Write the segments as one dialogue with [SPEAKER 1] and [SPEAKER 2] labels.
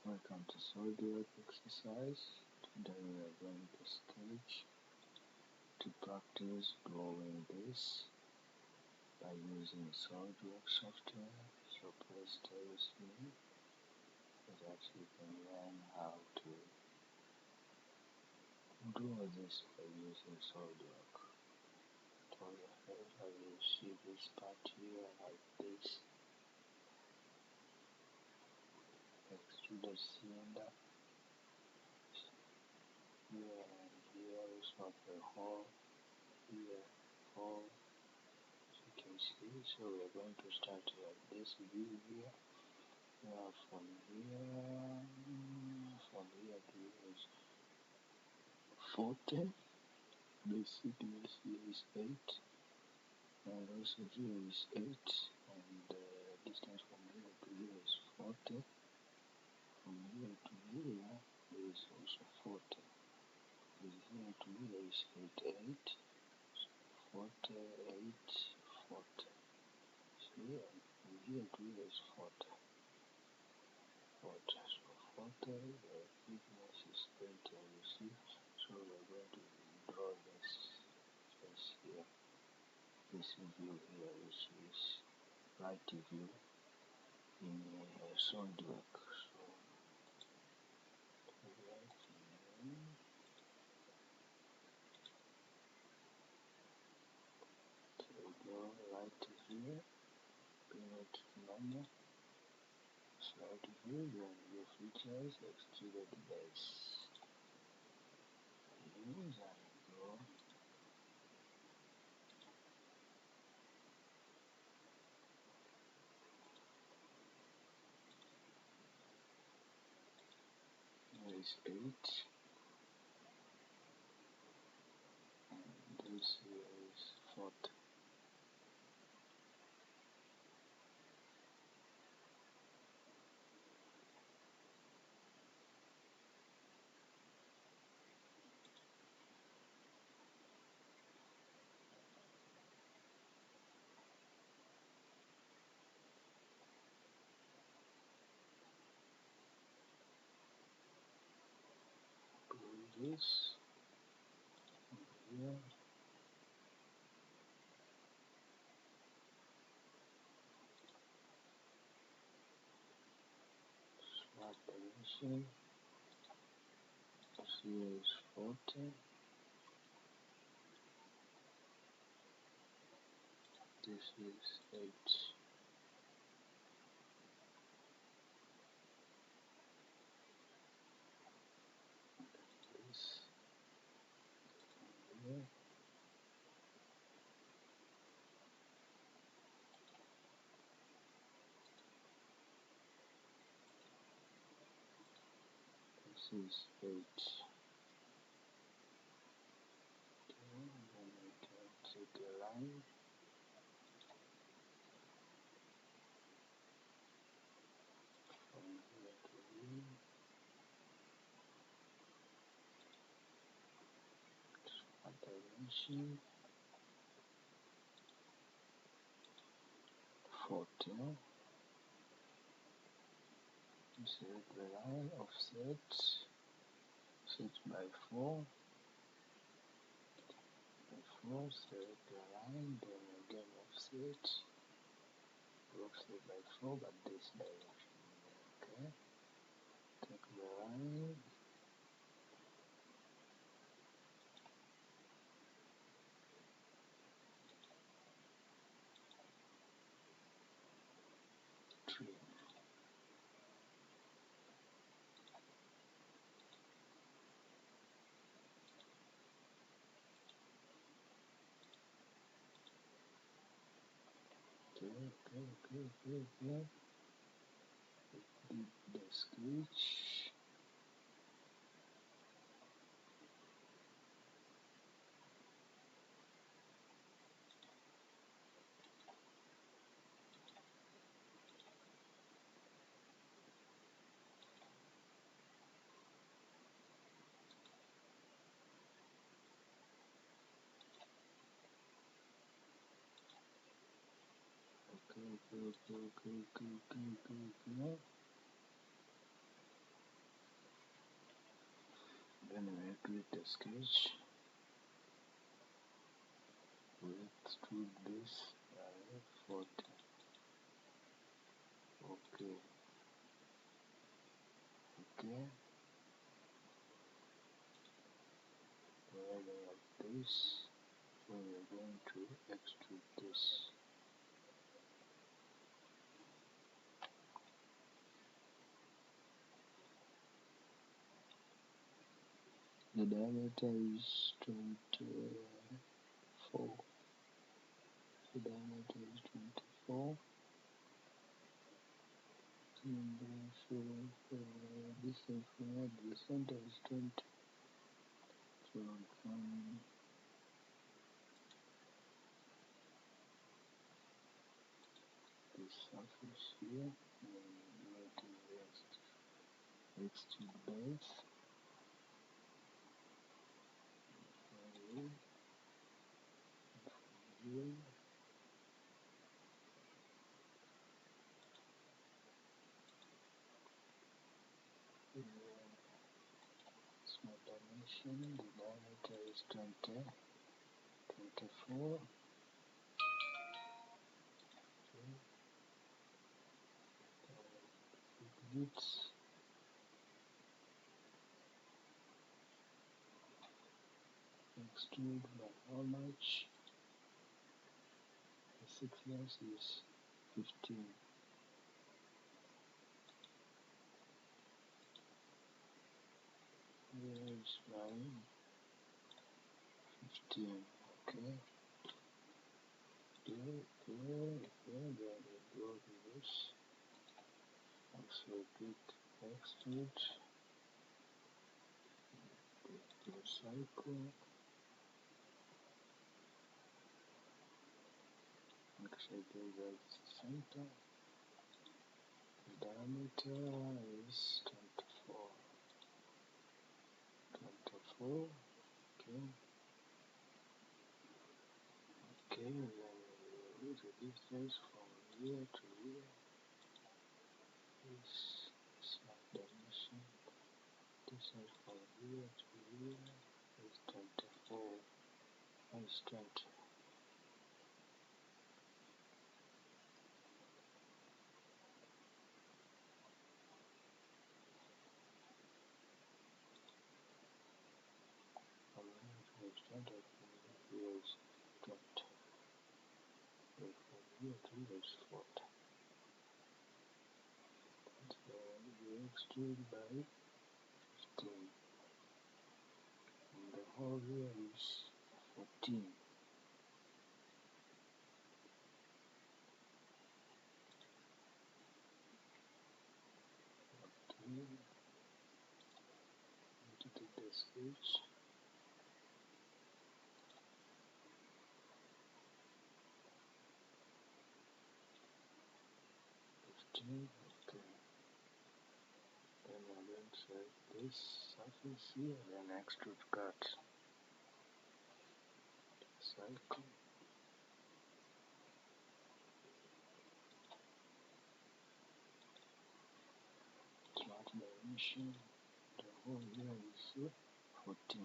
[SPEAKER 1] Welcome to SolidWorks exercise. Today we are going to sketch to practice drawing this by using SolidWorks software. So please stay with me so that you can learn how to draw this by using SolidWorks. Turn your head as you see this part here like this. Extruded cylinder. Here and here is not a hole. Here, hole. As you can see, so we are going to start like this view here. From here to here is 40. The thickness here is 8, and also here is 8, and the distance from here to here is 40. From here to here is also 40. From here to here is 8, 40, 8, 40. See, and from here to here is 40. 40. So 40, the thickness is 8, as you see. So we're going to draw this face here, this view here, which is right view in SolidWorks. So draw right view, bring it to normal, side view, then view features, extruded base. Use and draw. There is 8, and this here is 40. This here, smart dimension. This here is 40. This is 8. This here. This is 8. Okay, then we can take a line. From here to here. Smart dimension. 40. Select the line, offset, set by 4. Select the line, then again offset by 4, but this direction. Okay, take the line, trim. Okay. Did the sketch. Okay. Then we exit the sketch. We extrude this by 40. Okay. Okay. Where we have this, so we are going to extrude this. The diameter is 24. The diameter is 24. And so distance from here to the center is 20. So from this surface here, and go to the extrude base. From here, small dimension, the diameter is 24. Width, extrude by how much? The thickness is 15. Here is by 15. Okay. Then we go to this. Also click extrude, cycle. Actually, that's the center. The diameter is 24. 24. Okay. Okay, then the distance from here to here is small dimension. Distance from here to here is 24. Is 20. From here to 20. Here is 20. So from here to here is 40. So we extrude by 15. And the whole here is 14. Okay. To take the sketch. 15. Okay. Then I'm going to select this surface here, then extrude cut. Cycle. Smart dimension. The whole here is 14.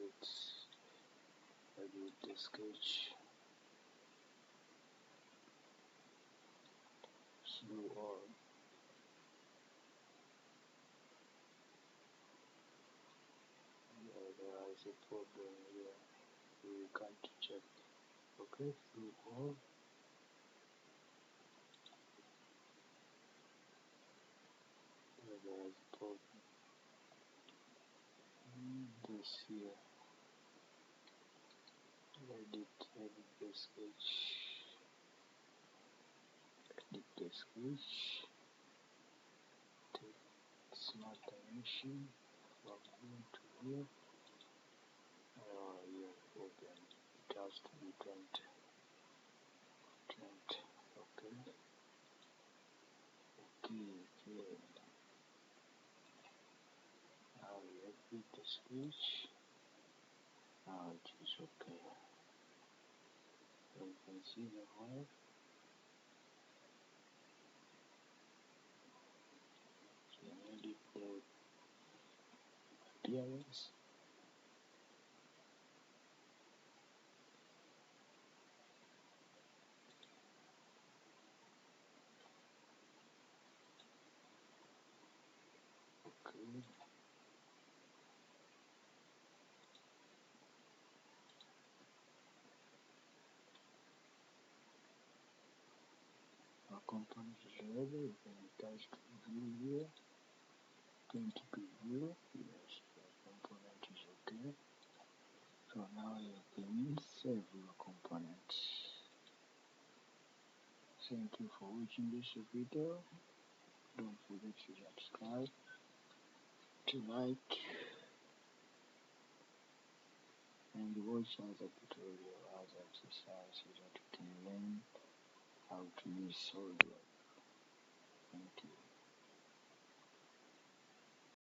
[SPEAKER 1] Let's edit the sketch. Slow all. There is a problem here. We can't check. Okay, through all. There is a problem. This here. Edit the sketch. Edit the sketch. Take smart dimension from here to here. Here problem. It has to be 20. 20. Okay. Okay. Now we exit the sketch. Now it is okay. So you can see the hole. So appearance. Okay. Our component is ready. We can attach to view here. Going to preview. Yes, the component is okay. So now you can save your component. Thank you for watching this video. Don't forget to subscribe, to like, and watch other tutorial, other exercises that you can learn how to use SolidWorks.